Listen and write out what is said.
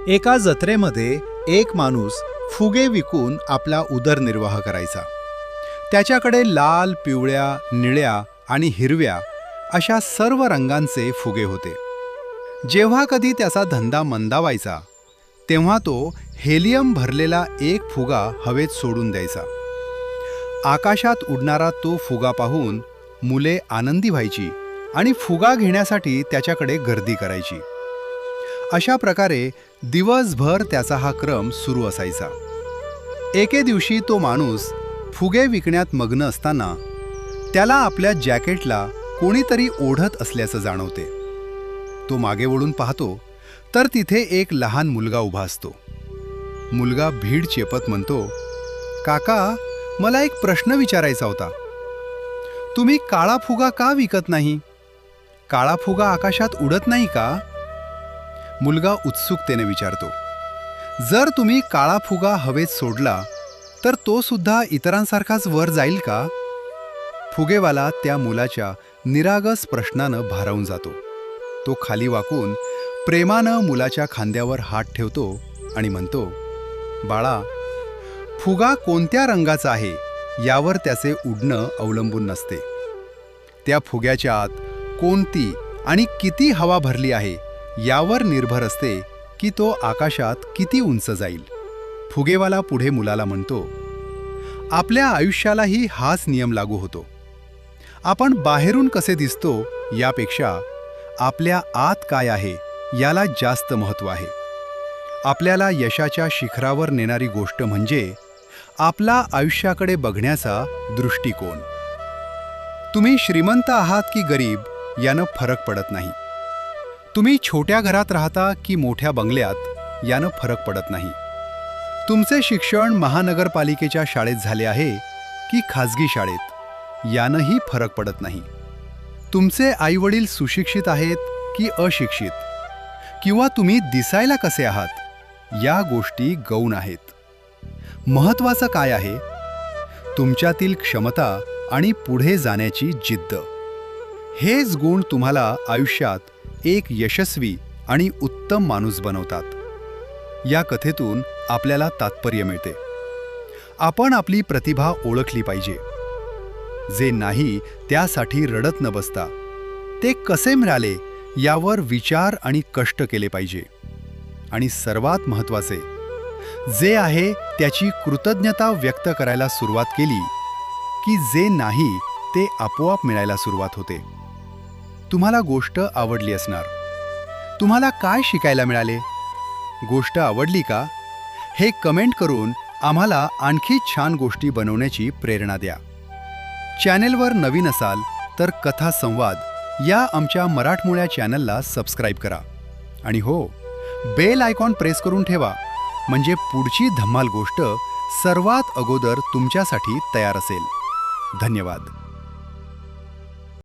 एका जत्रेमध्ये एक माणूस फुगे विकून आपला उदरनिर्वाह करायचा. त्याच्याकडे लाल, पिवळ्या, निळ्या आणि हिरव्या अशा सर्व रंगांचे फुगे होते. जेव्हा कधी त्याचा धंदा मंदावायचा तेव्हा तो हेलियम भरलेला एक फुगा हवेत सोडून द्यायचा. आकाशात उडणारा तो फुगा पाहून मुले आनंदी व्हायची आणि फुगा घेण्यासाठी त्याच्याकडे गर्दी करायची. अशा प्रकारे दिवसभर त्याचा हा क्रम सुरू असायचा. एके दिवशी तो माणूस फुगे विकण्यात मग्न असताना त्याला आपल्या जॅकेटला कोणीतरी ओढत असल्याचं जाणवते. तो मागे वळून पाहतो तर तिथे एक लहान मुलगा उभा असतो. मुलगा भीड चेपत म्हणतो, "काका, मला एक प्रश्न विचारायचा होता. तुम्ही काळा फुगा का विकत नाही? काळा फुगा आकाशात उडत नाही का?" मुलगा उत्सुकतेने विचारतो. "जर तुम्ही काळा फुगा हवेत सोडला तर तो सुद्धा इतरांसारखाच वर जाईल का?" फुगेवाला त्या मुलाच्या निरागस प्रश्नानं भारावून जातो. तो खाली वाकून प्रेमानं मुलाच्या खांद्यावर हात ठेवतो आणि म्हणतो, "बाळा, फुगा कोणत्या रंगाचा आहे यावर त्याचे उडणं अवलंबून नसते. त्या फुग्याच्या आत कोणती आणि किती हवा भरली आहे यावर निर्भर असते की तो आकाशात किती उंच जाईल." फुगेवाला पुढे मुलाला म्हणतो, "आपल्या आयुष्यालाही हाच नियम लागू होतो. आपण बाहेरून कसे दिसतो यापेक्षा आपल्या आत काय आहे याला जास्त महत्त्व आहे. आपल्याला यशाच्या शिखरावर नेणारी गोष्ट म्हणजे आपला आयुष्याकडे बघण्याचा दृष्टिकोन. तुम्ही श्रीमंत आहात की गरीब यानं फरक पडत नाही. तुम्ही छोट्या घरात राहता की मोठ्या बंगल्यात यानं फरक पडत नाही. तुमचे शिक्षण महानगरपालिकेच्या शाळेत झाले आहे की खाजगी शाळेत यानंही फरक पडत नाही. तुमचे आईवडील सुशिक्षित आहेत की अशिक्षित, किंवा तुम्ही दिसायला कसे आहात या गोष्टी गौण आहेत. महत्त्वाचं काय आहे? तुमच्यातील क्षमता आणि पुढे जाण्याची जिद्द. हेच गुण तुम्हाला आयुष्यात एक यशस्वी आणि उत्तम माणूस बनवतात. या कथेतून आपल्याला तात्पर्य मिळते. आपण आपली प्रतिभा ओळखली पाहिजे. जे नाही त्यासाठी रडत न बसता ते कसे मिळाले यावर विचार आणि कष्ट केले पाहिजे. आणि सर्वात महत्त्वाचे, जे आहे त्याची कृतज्ञता व्यक्त करायला सुरुवात केली की जे नाही ते आपोआप मिळायला सुरुवात होते. तुम्हाला गोष्ट आवडली असणार. तुम्हाला काय शिकायला मिळाले? गोष्ट आवडली का? हे कमेंट करून आम्हाला आणखी छान गोष्टी बनवण्याची प्रेरणा द्या. चॅनेलवर नवीन असाल तर कथा संवाद या आमच्या मराठमोळ्या चॅनलला सबस्क्राईब करा. आणि हो, बेल आयकॉन प्रेस करून ठेवा, म्हणजे पुढची धम्माल गोष्ट सर्वात अगोदर तुमच्यासाठी तयार असेल. धन्यवाद.